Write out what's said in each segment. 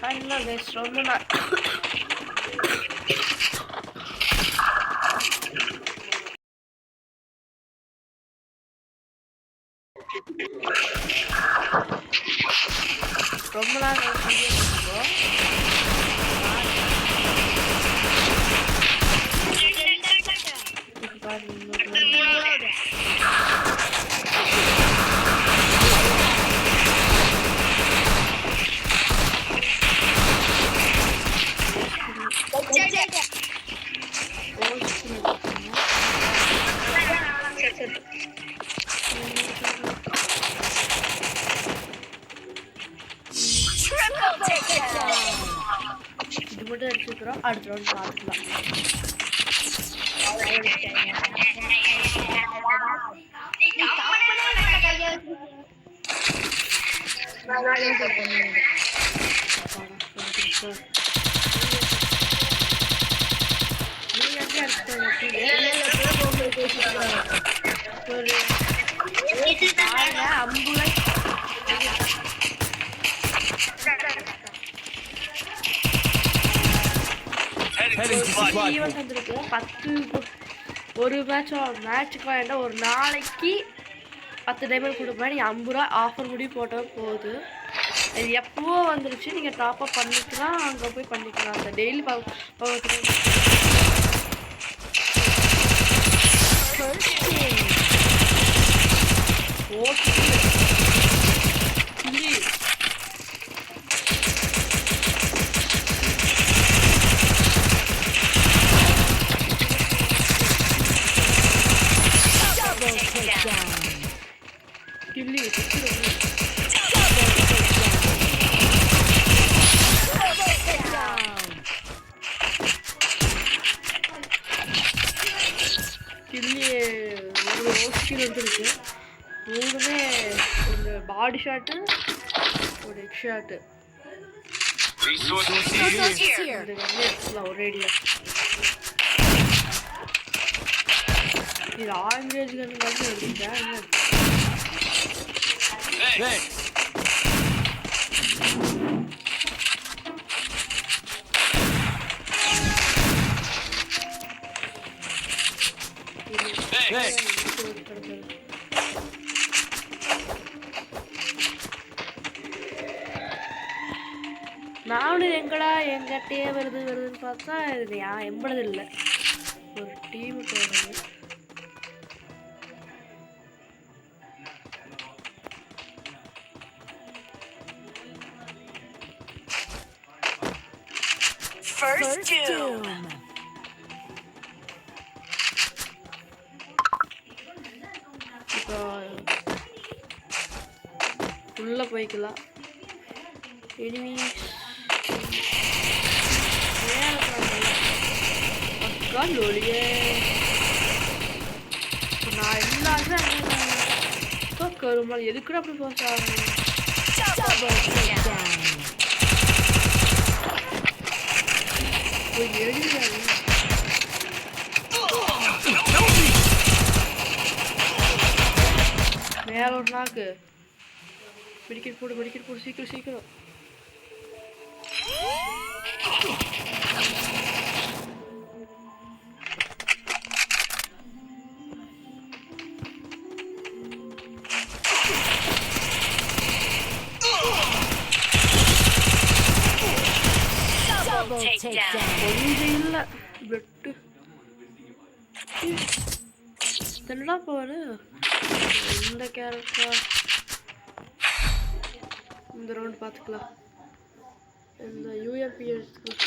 Hello guys, ரொம்ப நாள் இது மட்டும் எடுத்துக்கிறோம். அடுத்த ரவுண்ட் பார்த்துக்கலாம். அம்புலை ஒரு மேட்சுக்கு வேண்டாம், ஒரு நாளைக்கு 10 டைமண்ட் கொடுப்பேன். நீங்கள் 50 ரூபா ஆஃபர் முடி போட்டால் போகுது. இது எப்பவோ வந்துருச்சு. நீங்கள் டாப்அப் பண்ணிக்கலாம், அங்கே போய் பண்ணிக்கலாம். அந்த டெய்லி வந்துருக்கு. மூணுமே ஒரு பாடி ஷாட்டு, ஒரு எக் ஷாட்டு. ஒரேடியா இது ஆரஞ்சு கண்ணு மட்டும் எடுத்துட்டேன். நானும் எங்கடா எங்கிட்டே வருதுன்னு பார்த்தா இது எம்பளது இல்லை, ஒரு டீமுக்கு வருது. இப்போ உள்ள போய்க்கலாம். நான் எல்லாருமே கருமாள் எதுக்குட அப்படி போச்சாங்க. மேல ஒரு நாக்கு மெடிக்கெட் போடு சீக்கிரம். இல்ல பெட்டு என்னடா போவாரு இந்த கேரக்டர். இந்த ரவுண்ட் பார்த்துக்கலாம். இந்த யூஎம்பி எடுத்துக்கலாம்.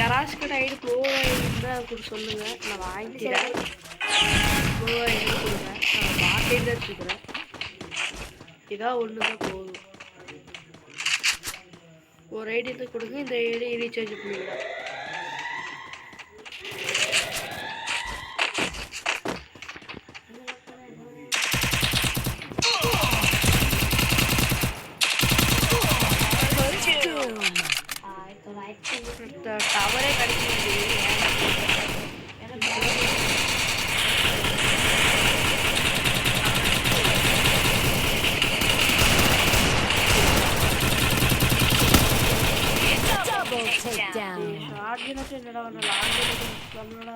யாராச்சும் கிட்ட ஐடி ப்ரோ இருந்தால் கூட சொல்லுங்கள், நான் வாங்கிக்கிறேன். ப்ரோ ஐடி கொடுங்க, நான் பாட்டே தான் வச்சுக்கிறேன். இதான் ஒன்று தான் போதும். ஒரு ஐடி தான் கொடுங்க, இந்த ஐடி ரீசார்ஜ் பண்ணிக்கலாம். டவரே கிடைக்க மாட்டேங்குது. என்னடா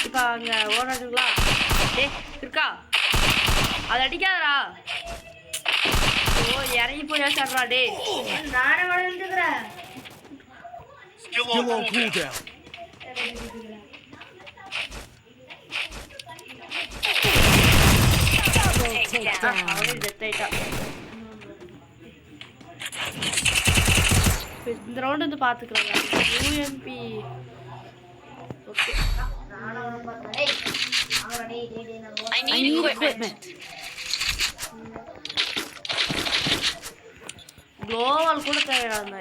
இப்ப அங்க ஓடாதுங்களா? இருக்கா அது அடிக்காதடா. ஓ இறங்கி போய் சர்றா. டே நானே வளர்ந்துக்கிறேன். இந்த ரவுண்ட் வந்து பாத்துக்கலாம். UMP okay. I need equipment. Global கூட தேவையான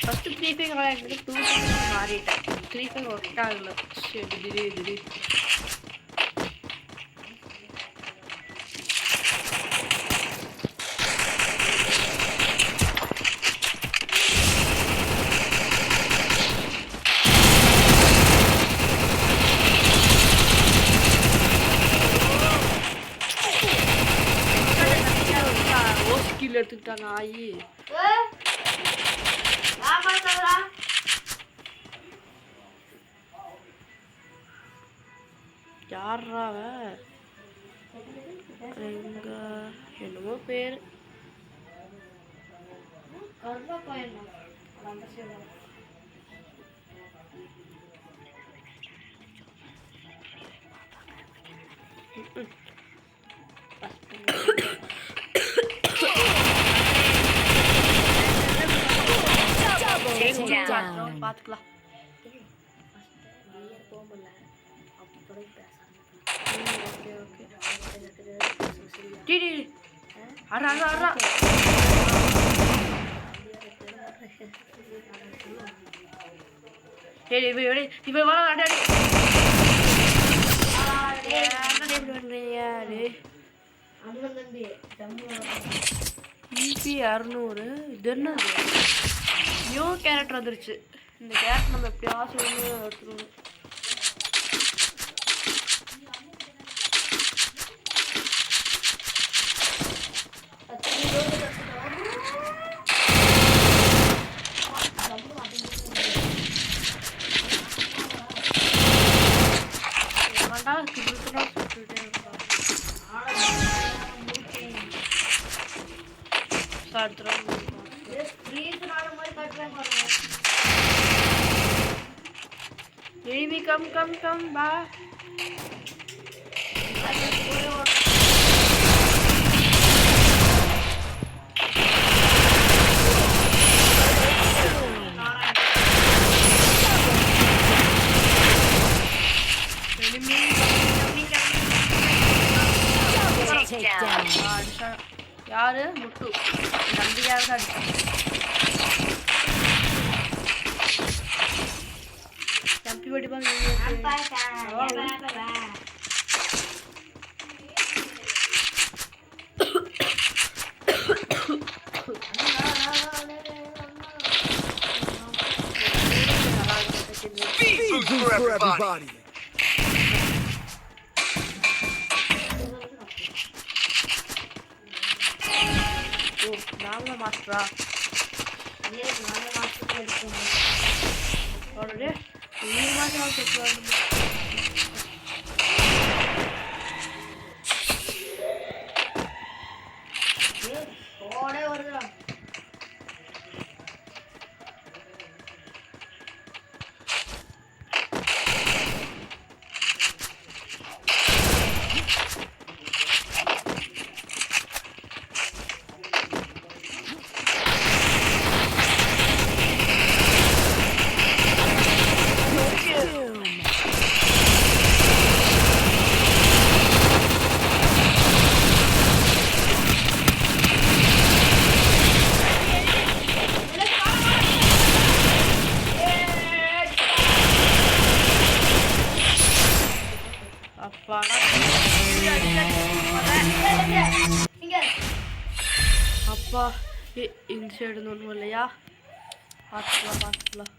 ஃபர்ஸ்ட் 3 விளையாடுறது 2 மாறிட்டேன். 3 ஒர்க் ஆகல. சரி திடீர் எடுத்துக்கிட்டாங்க ஆயி. யாராவ எங்க என்னமோ பேரு பாத்துக்கலாம். இது என்ன நியூ கேரக்டர் வந்துருச்சு. இந்த கேரக்டர் நம்ம எப்படியாவது எடுத்துக்கணும். Baby, come, bye. யாரு முட்டு நம்பியாக அடிச்சான். தம்பி வடிவா everybody. மாஸ்டரா நானே மாஸ்டர் எடுக்கணும். ஆல்ரெடி நீ மாஸ்டர் செட் ஓடே வருதுடா. வாடா அப்பா இந்த சைடு ஒன்றும் இல்லையா பார்த்துக்கலாம்